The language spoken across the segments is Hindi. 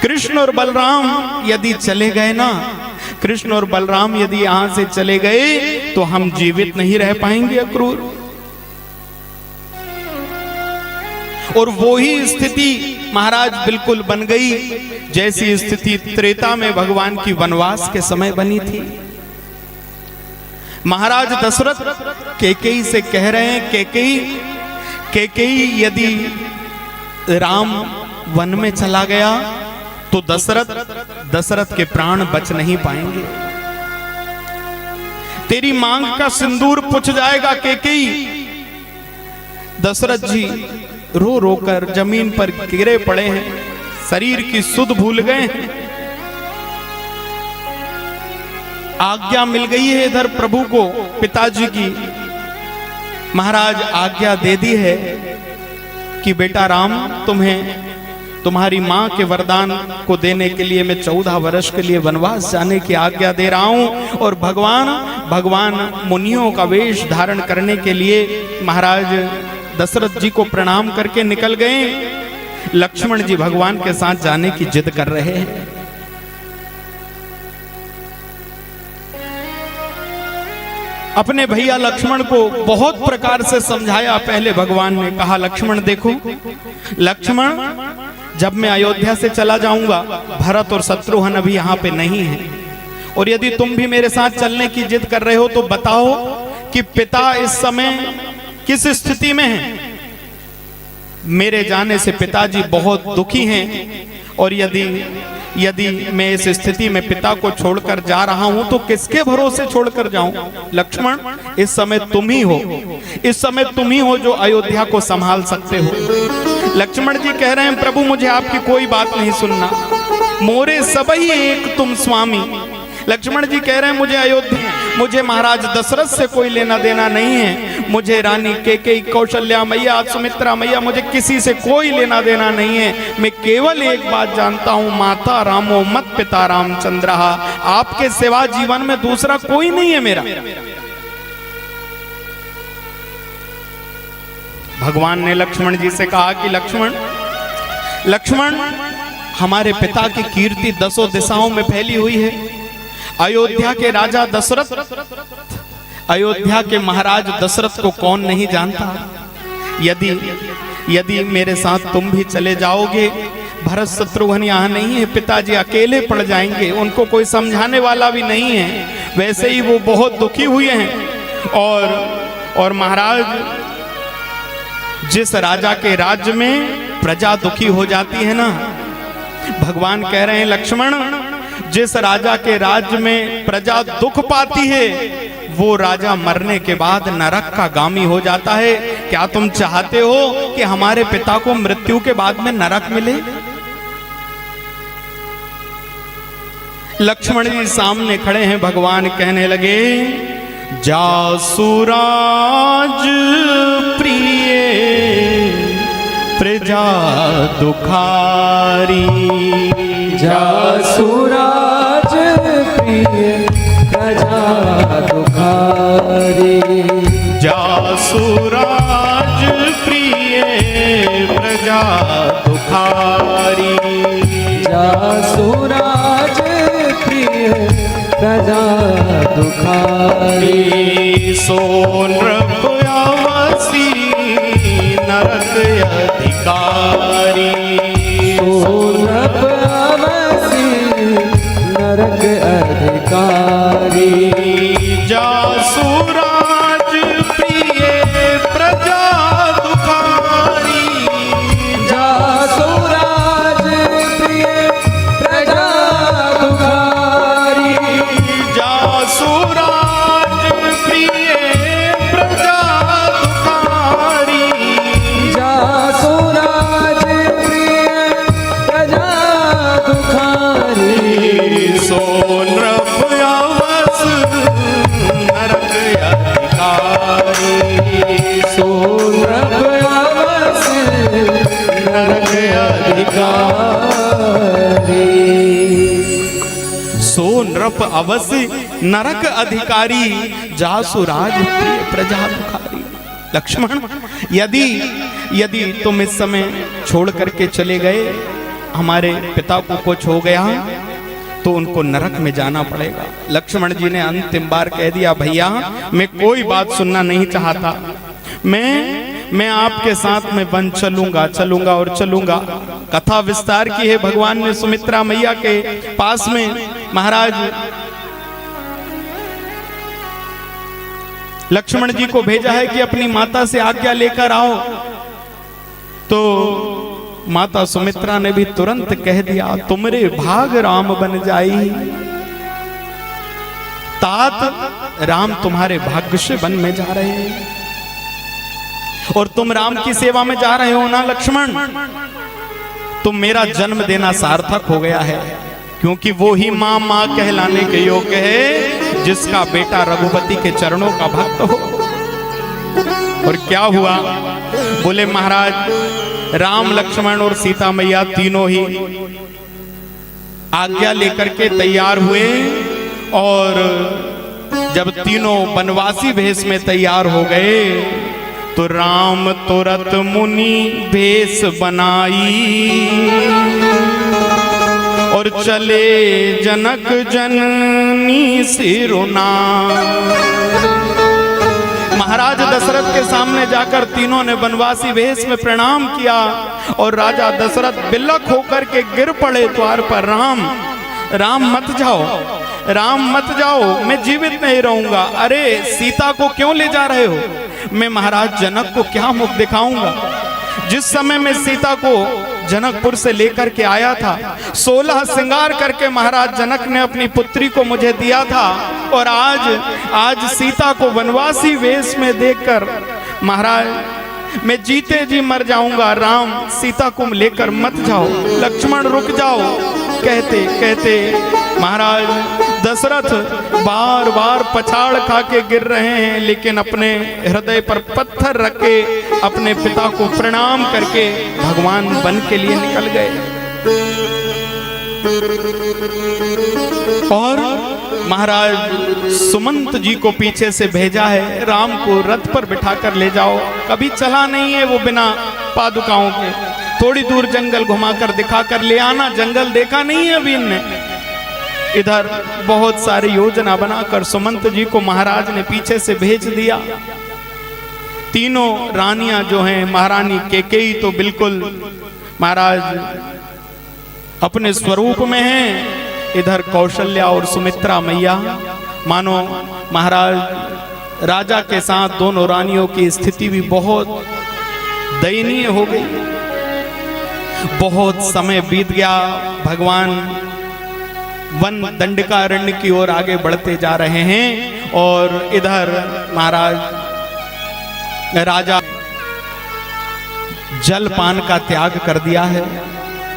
कृष्ण और बलराम यदि चले गए ना, कृष्ण और बलराम यदि यहां से चले गए तो हम जीवित नहीं रह पाएंगे अक्रूर। और वो ही स्थिति महाराज बिल्कुल बन गई जैसी स्थिति त्रेता में भगवान की वनवास के समय बनी थी। महाराज दशरथ कैकेयी से कह रहे हैं, कैकेयी यदि राम वन में चला गया तो दशरथ के प्राण बच नहीं पाएंगे। तेरी मांग का सिंदूर पुछ जाएगा कैकेयी। दशरथ जी रो रो कर जमीन पर गिरे पड़े हैं, शरीर की सुध भूल गए हैं। आज्ञा मिल गई है इधर प्रभु को, पिताजी की महाराज आज्ञा दे दी है कि बेटा राम तुम्हें तुम्हारी मां के वरदान को देने के लिए मैं 14 वर्ष के लिए वनवास जाने की आज्ञा दे रहा हूं। और भगवान मुनियों का वेश धारण करने के लिए महाराज दशरथ जी को प्रणाम करके निकल गए। लक्ष्मण जी भगवान के साथ जाने की जिद कर रहे हैं। अपने भैया लक्ष्मण को बहुत प्रकार से समझाया। पहले भगवान ने कहा लक्ष्मण देखो, लक्ष्मण जब मैं अयोध्या से चला जाऊंगा, भरत और शत्रुघ्न अभी यहाँ पे नहीं है, और यदि तुम भी मेरे साथ चलने की जिद कर रहे हो तो बताओ कि पिता इस समय किस स्थिति में है। मेरे जाने से पिताजी बहुत दुखी हैं, और यदि मैं इस स्थिति में पिता को छोड़कर जा रहा हूं तो किसके भरोसे छोड़कर जाऊं। लक्ष्मण इस समय तुम ही हो, इस समय तुम ही हो जो अयोध्या को संभाल सकते हो। लक्ष्मण जी कह रहे हैं प्रभु मुझे आपकी कोई बात नहीं सुनना, मोरे सबही एक तुम स्वामी। लक्ष्मण जी कह रहे हैं मुझे महाराज दशरथ से कोई लेना देना नहीं है, मुझे रानी कैकेयी, कौशल्या मैया, सुमित्रा मैया, मुझे किसी से कोई लेना देना नहीं है। मैं केवल एक बात जानता हूं, माता रामो मत पिता रामचंद्र, आपके सिवा जीवन में दूसरा कोई नहीं है मेरा। भगवान ने लक्ष्मण जी से कहा कि लक्ष्मण हमारे पिता की कीर्ति 10 दिशाओं में फैली हुई है। अयोध्या के राजा दशरथ, अयोध्या के महाराज दशरथ को कौन नहीं जानता। यदि मेरे साथ तुम भी चले जाओगे, भरत शत्रुघ्न यहाँ नहीं है, पिताजी अकेले पड़ जाएंगे, उनको कोई समझाने वाला भी नहीं है। वैसे ही वो बहुत दुखी हुए हैं। और महाराज जिस राजा के राज्य में प्रजा दुखी हो जाती है ना, भगवान कह रहे हैं लक्ष्मण जिस राजा के राज्य में प्रजा दुख पाती है वो राजा मरने के बाद नरक का गामी हो जाता है। क्या तुम चाहते हो कि हमारे पिता को मृत्यु के बाद में नरक मिले। लक्ष्मण जी सामने खड़े हैं, भगवान कहने लगे जासुराज प्रिय प्रजा दुखारी, जासुराज प्रिय प्रजा दुखारी, जासुराज प्रिय प्रजा दुखारी, जासुराज प्रिय प्रजा दुखारी, सो नृप अवसी नरक अधिकारी, सो नृप अवसी नरक अधिकारी, जासुराज प्रिय प्रजा दुखारी, जासुराज प्रिय प्रजा दुखारी, जासुराज प्रिय प्रजा दुखारी, जासुराज प्रिय प्रजा दुखारी, सो नृप अवस नरक अधिकारी, सो नृप अवस नरक अधिकारी, सो नृप अवश्य नरक अधिकारी, जासुराज प्रिय प्रजा दुखारी। लक्ष्मण यदि तुम इस समय छोड़ करके चले गए हमारे पिता को कुछ हो गया तो उनको नरक में जाना पड़ेगा। लक्ष्मण जी ने अंतिम बार कह दिया, भैया मैं कोई बात सुनना नहीं चाहता, मैं आपके साथ में वन चलूंगा और चलूंगा। कथा विस्तार की है भगवान ने सुमित्रा मैया के पास में महाराज लक्ष्मण जी को भेजा है कि अपनी माता से आज्ञा लेकर आओ। तो माता सुमित्रा ने भी तुरंत कह दिया, तुमरे भाग राम बन जाई। तात राम तुम्हारे भाग्य से वन में जा रहे हैं और तुम राम की सेवा में जा रहे हो ना लक्ष्मण, तुम मेरा जन्म देना सार्थक हो गया है, क्योंकि वो ही मां कहलाने के योग्य है जिसका बेटा रघुपति के चरणों का भक्त हो। और क्या हुआ, बोले महाराज राम लक्ष्मण और सीता मैया तीनों ही आज्ञा लेकर के तैयार हुए और जब तीनों वनवासी भेष में तैयार हो गए तो राम तुरत मुनि भेष बनाई और चले जनक जननी सिरुना। महाराज दशरथ के सामने जाकर तीनों ने वनवासी वेश में प्रणाम किया और राजा दशरथ बिलख होकर के गिर पड़े द्वार पर, राम मत जाओ, राम मत जाओ, मैं जीवित नहीं रहूंगा। अरे सीता को क्यों ले जा रहे हो? मैं महाराज जनक को क्या मुख दिखाऊंगा? जिस समय मैं सीता को जनकपुर से लेकर के आया था, 16 श्रृंगार करके महाराज जनक ने अपनी पुत्री को मुझे दिया था, और आज सीता को वनवासी वेश में देखकर महाराज मैं जीते जी मर जाऊंगा। राम सीता को लेकर मत जाओ, लक्ष्मण रुक जाओ। कहते कहते महाराज दशरथ बार बार पछाड़ खा के गिर रहे हैं, लेकिन अपने हृदय पर पत्थर रख के अपने पिता को प्रणाम करके भगवान वन के लिए निकल गए। और महाराज सुमंत जी को पीछे से भेजा है, राम को रथ पर बिठा कर ले जाओ। कभी चला नहीं है वो बिना पादुकाओं के, थोड़ी दूर जंगल घुमाकर दिखाकर ले आना। जंगल देखा नहीं है अभी इनने। इधर बहुत सारी योजना बनाकर सुमंत जी को महाराज ने पीछे से भेज दिया। तीनों रानियां जो हैं, महारानी कैकेयी तो बिल्कुल महाराज अपने स्वरूप में हैं, इधर कौशल्या और सुमित्रा मैया मानो महाराज राजा के साथ दोनों रानियों की स्थिति भी बहुत दयनीय हो गई। बहुत समय बीत गया, भगवान वन दंडकारण्य की ओर आगे बढ़ते जा रहे हैं और इधर महाराज राजा जलपान का त्याग कर दिया है।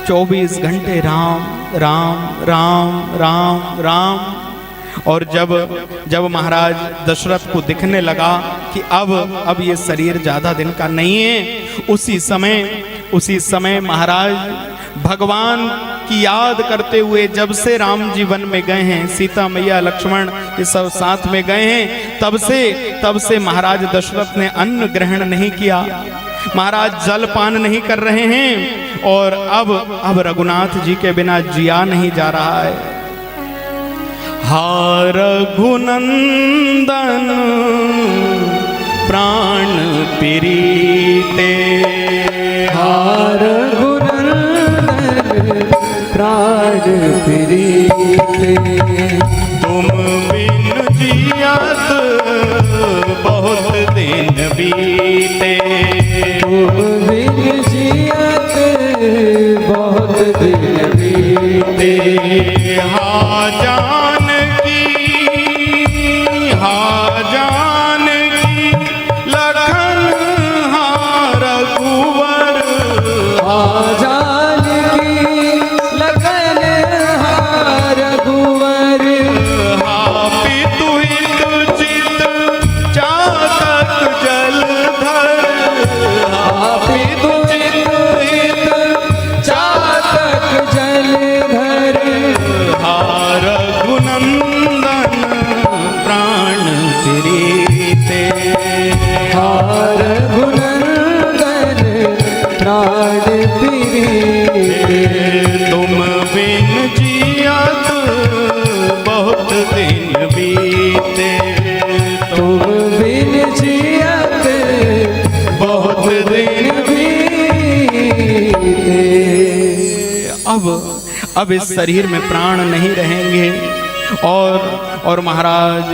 24 घंटे राम राम राम राम राम। और जब महाराज दशरथ को दिखने लगा कि अब ये शरीर ज्यादा दिन का नहीं है, उसी समय महाराज भगवान की याद करते हुए, जब से राम जी वन में गए हैं, सीता मैया लक्ष्मण ये सब साथ में गए हैं, तब से महाराज दशरथ ने अन्न ग्रहण नहीं किया, महाराज जलपान नहीं कर रहे हैं, और अब रघुनाथ जी के बिना जिया नहीं जा रहा है। हा रघुनंदन प्राण प्रीते, हा रघुनंदन प्राण प्रीते, तुम बिन जियत बहुत दिन बीते, तुम बिन जियत बहुत दिन बीते, हा जानकी लखन हा रघुवर, हा जानकी लखन हा रघुवर, हा पितु हित चित चातक जलधर, हा पितु हित चातक जलधर, हा रघुनंदन बिन जियत बहुत दिन बीते, तुम बिन जियत बहुत दिन बीते। अब इस शरीर में प्राण नहीं रहेंगे। और महाराज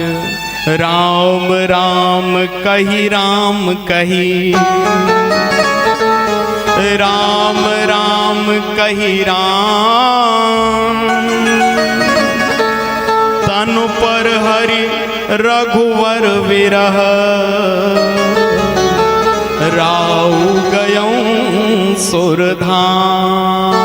राम राम कही, राम कही, राम राम कही राम, तनु पर हरि रघुवर विरह, राउ गयऊं सुरधाम।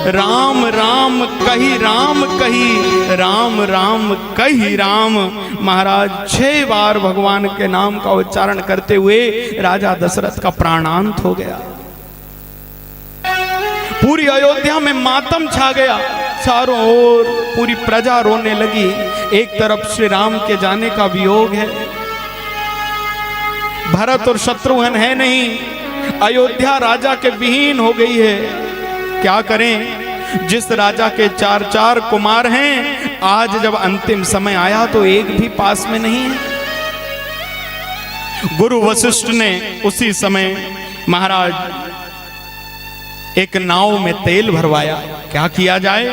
राम राम कही, राम कही, राम राम कही राम। महाराज 6 बार भगवान के नाम का उच्चारण करते हुए राजा दशरथ का प्राणांत हो गया। पूरी अयोध्या में मातम छा गया, चारों ओर पूरी प्रजा रोने लगी। एक तरफ श्री राम के जाने का वियोग है, भरत और शत्रुघ्न है नहीं, अयोध्या राजा के विहीन हो गई है। क्या करें? जिस राजा के 4 कुमार हैं, आज जब अंतिम समय आया तो एक भी पास में नहीं है। गुरु वशिष्ठ ने उसी समय महाराज एक नाव में तेल भरवाया। क्या किया जाए?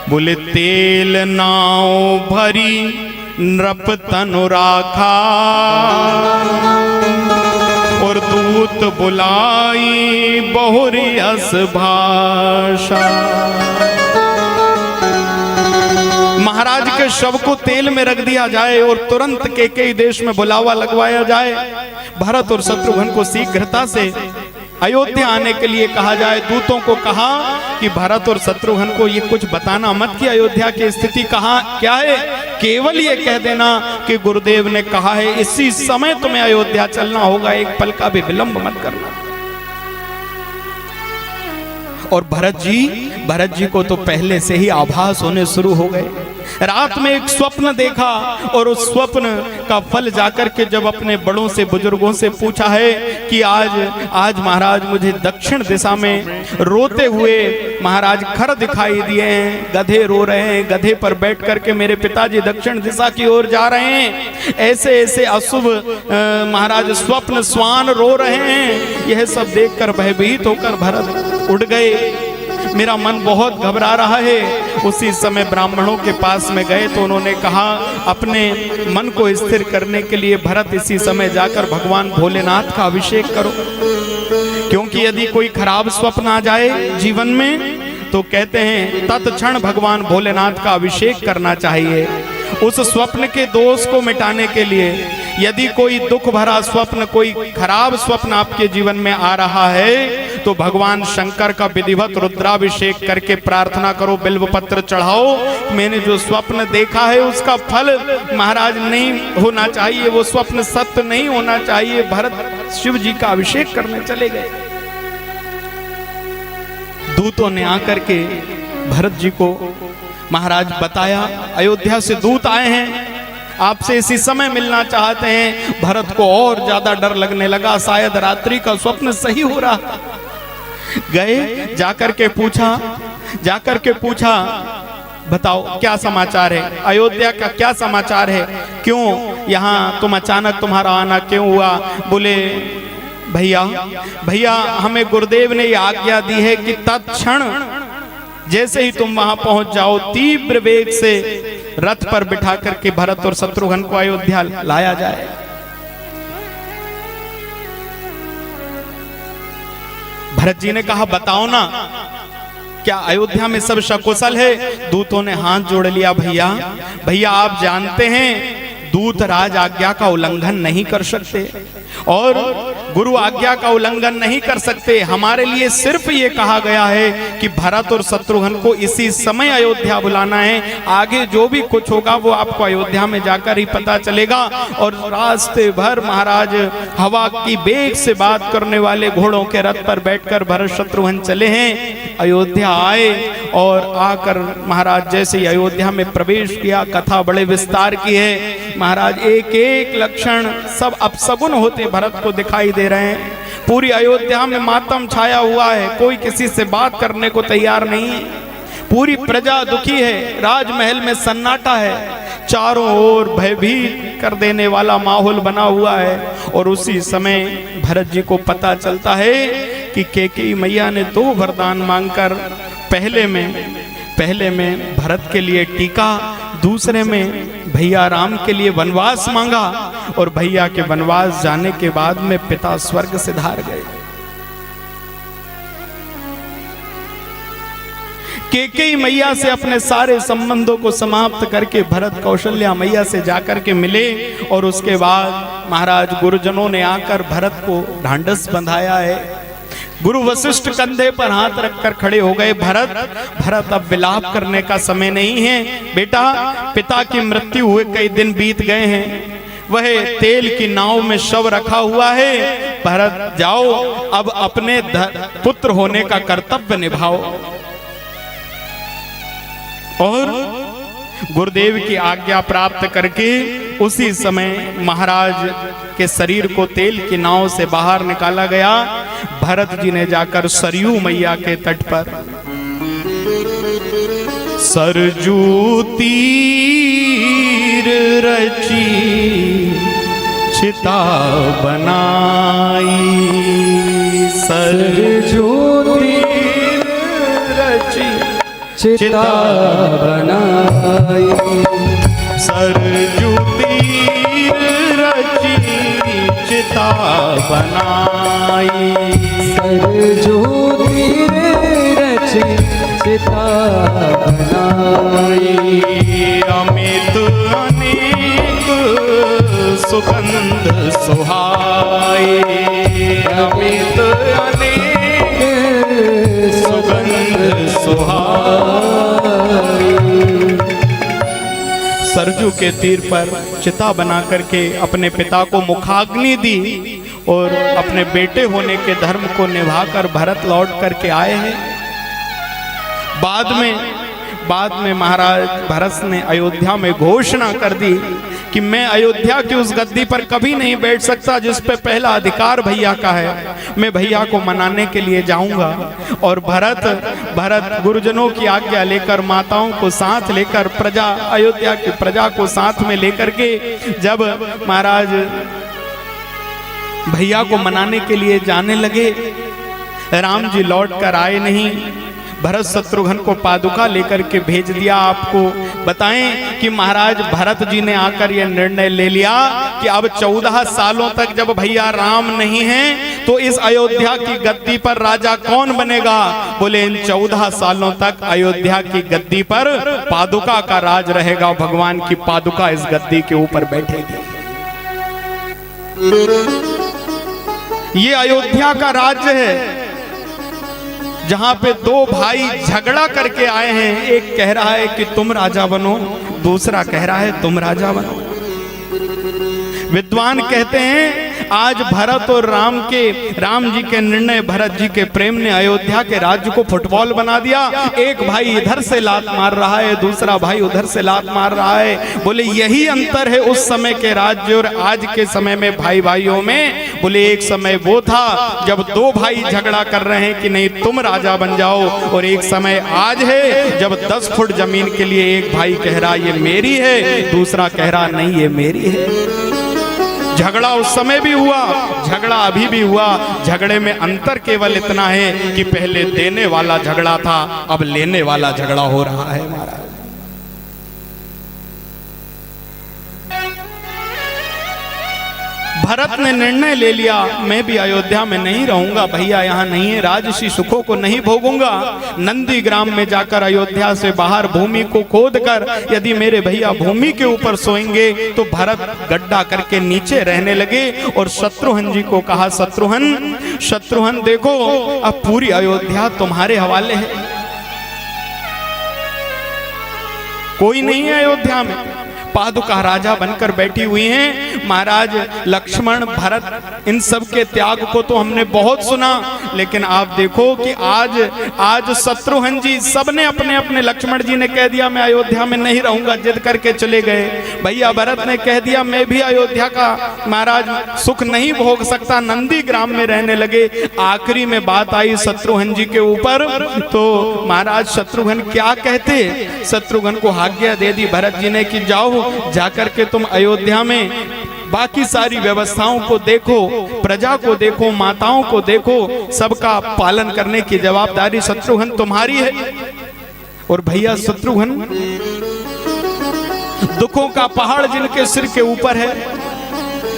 बोले तेल नाव भरी नृप तनु राखा, और दूत बुलाई बहुरी अस भाषा। महाराज के शव को तेल में रख दिया जाए और तुरंत केकई देश में बुलावा लगवाया जाए। भरत और शत्रुघ्न को शीघ्रता से अयोध्या आने के लिए कहा जाए। दूतों को कहा कि भरत और शत्रुघ्न को ये कुछ बताना मत कि अयोध्या की स्थिति कहाँ क्या है, केवल ये कह देना कि गुरुदेव ने कहा है इसी समय तुम्हें अयोध्या चलना होगा, एक पल का भी विलंब मत करना। और भरत जी को तो पहले से ही आभास होने शुरू हो गए। रात में एक स्वप्न देखा और उस स्वप्न का फल जाकर के जब अपने बड़ों से बुजुर्गों से पूछा है कि आज महाराज मुझे दक्षिण दिशा में रोते हुए महाराज खर दिखाई दिए हैं, गधे रो रहे हैं, गधे पर बैठ करके मेरे पिताजी दक्षिण दिशा की ओर जा रहे हैं, ऐसे ऐसे अशुभ महाराज स्वप्न, स्वान रो रहे हैं। यह सब देखकर भयभीत होकर भरत उड़ गए। मेरा मन बहुत घबरा रहा है। उसी समय ब्राह्मणों के पास में गए तो उन्होंने कहा अपने मन को स्थिर करने के लिए भरत इसी समय जाकर भगवान भोलेनाथ का अभिषेक करो, क्योंकि यदि कोई खराब स्वप्न आ जाए जीवन में तो कहते हैं तत्क्षण भगवान भोलेनाथ का अभिषेक करना चाहिए। उस स्वप्न के दोष को मिटाने के लिए यदि कोई दुख भरा स्वप्न, कोई खराब स्वप्न आपके जीवन में आ रहा है तो भगवान शंकर का विधिवत रुद्राभिषेक करके प्रार्थना करो, बिल्वपत्र चढ़ाओ। मैंने जो स्वप्न देखा है उसका फल महाराज नहीं होना चाहिए, वो स्वप्न सत्य नहीं होना चाहिए। भरत शिव जी का अभिषेक करने चले गए। दूतों ने आकर के भरत जी को महाराज बताया अयोध्या से दूत आए हैं, आपसे इसी समय मिलना चाहते हैं। भरत को और ज्यादा डर लगने लगा, शायद रात्रि का स्वप्न सही हो रहा। गए जाकर के पूछा बताओ क्या समाचार है, अयोध्या का क्या समाचार है, क्यों यहाँ तुम अचानक तुम्हारा आना क्यों हुआ? बोले भैया हमें गुरुदेव ने ये आज्ञा दी है कि तत्क्षण जैसे ही तुम वहां पहुंच जाओ तीव्र वेग से रथ पर बिठा करके भरत और शत्रुघ्न को अयोध्या लाया जाए। भरत जी ने कहा बताओ ना, क्या अयोध्या में सब सकुशल है? दूतों ने हाथ जोड़ लिया। भैया आप जानते हैं दूत राज आज्ञा का उल्लंघन नहीं कर सकते और गुरु आज्ञा का उल्लंघन नहीं कर सकते। हमारे लिए सिर्फ ये कहा गया है कि भरत और शत्रुघ्न को इसी समय अयोध्या बुलाना है, आगे जो भी कुछ होगा वो आपको अयोध्या में जाकर ही पता चलेगा। और रास्ते भर महाराज हवा की बेग से बात करने वाले घोड़ों के रथ पर बैठकर भरत शत्रुघ्न चले हैं, अयोध्या आए और आकर महाराज जैसे ही अयोध्या में प्रवेश किया, कथा बड़े विस्तार की है। महाराज एक एक लक्षण सब अपशगुन होते भरत को दिखाई दे रहे हैं। पूरी अयोध्या में मातम छाया हुआ है, कोई किसी से बात करने को तैयार नहीं है, पूरी प्रजा दुखी है, राजमहल में सन्नाटा है, चारों ओर भयभीत कर देने वाला माहौल बना हुआ है। और उसी समय भरत जी को पता चलता है कि कैकेयी मैया ने 2 वरदान मांगकर पहले में भरत के लिए टीका, दूसरे में भैया राम के लिए वनवास मांगा, और भैया के वनवास जाने के बाद में पिता स्वर्ग से धार गए। कैकेयी मैया से अपने सारे संबंधों को समाप्त करके भरत कौशल्या मैया से जाकर के मिले, और उसके बाद महाराज गुरुजनों ने आकर भरत को ढांढस बंधाया है। गुरु वशिष्ठ कंधे पर हाथ रखकर खड़े हो गए। भरत अब विलाप करने का समय नहीं है बेटा, पिता की मृत्यु हुए कई दिन बीत गए हैं, वह तेल की नाव में शव रखा हुआ है। भरत जाओ, अब अपने पुत्र होने का कर्तव्य निभाओ। और गुरुदेव की आज्ञा प्राप्त करके उसी समय महाराज के शरीर को तेल की नाव से बाहर निकाला गया। भरत जी ने जाकर सरयू मैया के तट पर सरजू तीर रची चिता बनाई, सरजू तीर रची चिता बनाई, सरजू तीर रची चिता बनाई, सरजू तीर रची चिता बनाई, अमित अनेक सुगंध सुहाए, अमित अनेक सुगंध सुहाए। सरजू के तीर पर चिता बना करके अपने पिता को मुखाग्नि दी, और अपने बेटे होने के धर्म को निभाकर भरत लौट करके आए हैं। बाद में महाराज भरत ने अयोध्या में घोषणा कर दी कि मैं अयोध्या की उस गद्दी पर कभी नहीं बैठ सकता जिस पे पहला अधिकार भैया का है। मैं भैया को मनाने के लिए जाऊंगा। और भरत गुरुजनों की आज्ञा लेकर, माताओं को साथ लेकर, अयोध्या की प्रजा को साथ में लेकर के जब महाराज भैया को मनाने के लिए जाने लगे, राम जी लौट कर आए नहीं। भरत शत्रुघ्न को पादुका लेकर के भेज दिया। आपको बताएं कि महाराज भरत जी ने आकर यह निर्णय ले लिया कि अब 14 सालों तक जब भैया राम नहीं हैं तो इस अयोध्या की गद्दी पर राजा कौन बनेगा। बोले इन 14 सालों तक अयोध्या की गद्दी पर पादुका का राज रहेगा, भगवान की पादुका इस गद्दी के ऊपर बैठेगी। ये अयोध्या का राज्य है जहां पे 2 भाई झगड़ा करके आए हैं। एक कह रहा है कि तुम राजा बनो, दूसरा कह रहा है तुम राजा बनो। विद्वान कहते हैं आज भरत और राम जी के निर्णय, भरत जी के प्रेम ने अयोध्या के राज्य को फुटबॉल बना दिया। एक भाई इधर से लात मार रहा है, दूसरा भाई उधर से लात मार रहा है। बोले यही अंतर है उस समय के राज्य और आज के समय में भाई भाइयों में। बोले एक समय वो था जब 2 भाई झगड़ा कर रहे हैं कि नहीं तुम राजा बन जाओ, और एक समय आज है जब 10 फुट जमीन के लिए एक भाई कह रहा ये मेरी है, दूसरा कह रहा नहीं ये मेरी है। झगड़ा उस समय भी हुआ, झगड़ा अभी भी हुआ। झगड़े में अंतर केवल इतना है कि पहले देने वाला झगड़ा था, अब लेने वाला झगड़ा हो रहा है महाराज। भरत ने निर्णय ले लिया मैं भी अयोध्या में नहीं रहूंगा, भैया यहाँ नहीं है, राजसी सुखों को नहीं भोगूंगा। नंदी ग्राम में जाकर अयोध्या से बाहर भूमि को खोदकर यदि मेरे भैया भूमि के ऊपर सोएंगे तो भरत गड्ढा करके नीचे रहने लगे। और शत्रुघ्न जी को कहा शत्रुघ्न देखो अब पूरी अयोध्या तुम्हारे हवाले है, कोई नहीं है अयोध्या में, पादुका राजा बनकर बैठी हुई हैं। महाराज लक्ष्मण भरत इन सब के त्याग को तो हमने बहुत सुना, लेकिन आप देखो कि आज शत्रुघ्न जी सबने अपने अपने, लक्ष्मण जी ने कह दिया मैं अयोध्या में नहीं रहूंगा, जिद करके चले गए। भैया भरत ने कह दिया मैं भी अयोध्या का महाराज सुख नहीं भोग सकता, नंदी ग्राम में रहने लगे। आखिरी में बात आई शत्रुघ्न जी के ऊपर, तो महाराज शत्रुघ्न क्या कहते, शत्रुघ्न को आज्ञा दे दी भरत जी ने कि जाओ जाकर के तुम अयोध्या में बाकी सारी व्यवस्थाओं को देखो, प्रजा को देखो, माताओं को देखो, सबका पालन करने की जवाबदारी शत्रुघ्न तुम्हारी है। और भैया शत्रुघ्न दुखों का पहाड़ जिनके सिर के ऊपर है,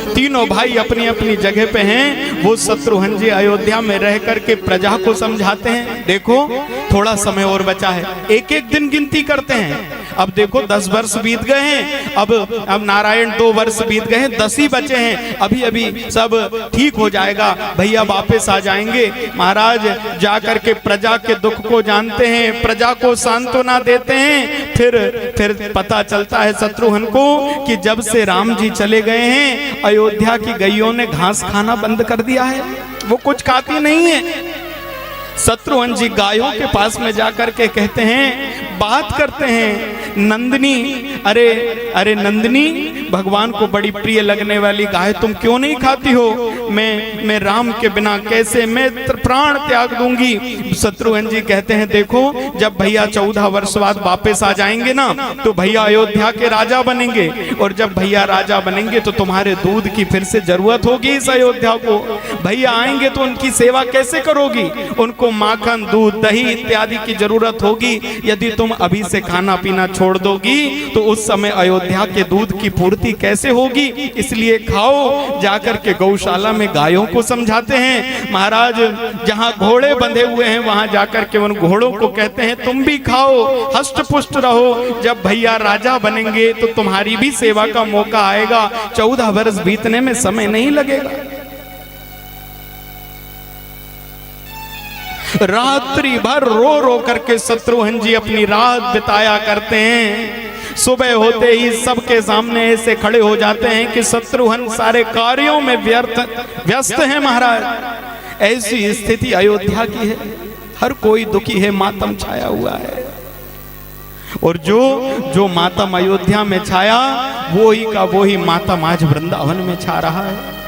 तीनों भाई अपनी अपनी जगह पे हैं। वो शत्रुघ्न जी अयोध्या में रह करके प्रजा को समझाते हैं देखो थोड़ा समय और बचा है, एक एक दिन गिनती करते हैं। अब देखो 10 वर्ष बीत गए हैं, अब नारायण 2 वर्ष बीत गए हैं, 10 ही बचे हैं, अभी अभी सब ठीक हो जाएगा, भैया वापस आ जाएंगे। महाराज जाकर के प्रजा के दुख को जानते हैं, प्रजा को सांत्वना देते हैं। फिर पता चलता है शत्रुघ्न को कि जब से राम जी चले गए हैं अयोध्या की गैयों ने घास खाना बंद कर दिया है, वो कुछ खाती नहीं है। शत्रुघ्न जी गायों के पास में जाकर के कहते हैं, बात करते हैं, नंदिनी, अरे नंदिनी, भगवान को बड़ी प्रिय लगने वाली गाय तुम क्यों नहीं खाती हो? मैं राम के बिना कैसे मैं प्राण त्याग दूंगी। शत्रुघ्न जी कहते हैं देखो जब भैया 14 वर्ष बाद वापस आ जाएंगे ना तो भैया अयोध्या के राजा बनेंगे, और जब भैया राजा बनेंगे तो तुम्हारे दूध की फिर से जरूरत होगी इस अयोध्या को। भैया आएंगे तो उनकी सेवा कैसे करोगी? उनको माखन, दूध, दही इत्यादि की जरूरत होगी। यदि तुम अभी से खाना पीना छोड़ दोगी तो उस समय अयोध्या के दूध की पूर्ति कैसे होगी? इसलिए खाओ। जाकर के गौशाला में गायों को समझाते हैं। महाराज जहां घोड़े बंधे हुए हैं वहां जाकर के उन घोड़ों को कहते हैं तुम भी खाओ, हष्ट पुष्ट रहो, जब भैया राजा बनेंगे तो तुम्हारी भी सेवा का मौका आएगा। 14 वर्ष बीतने में समय नहीं लगेगा। रात्रि भर रो रो करके शत्रुघ्न जी अपनी रात बिताया करते हैं। सुबह होते ही सबके सामने ऐसे खड़े हो जाते हैं कि शत्रुघ्न सारे कार्यों में व्यस्त हैं। महाराज ऐसी स्थिति अयोध्या की है, हर कोई दुखी है, मातम छाया हुआ है। और जो मातम अयोध्या में छाया वो ही का वो ही मातम आज वृंदावन में छा रहा है।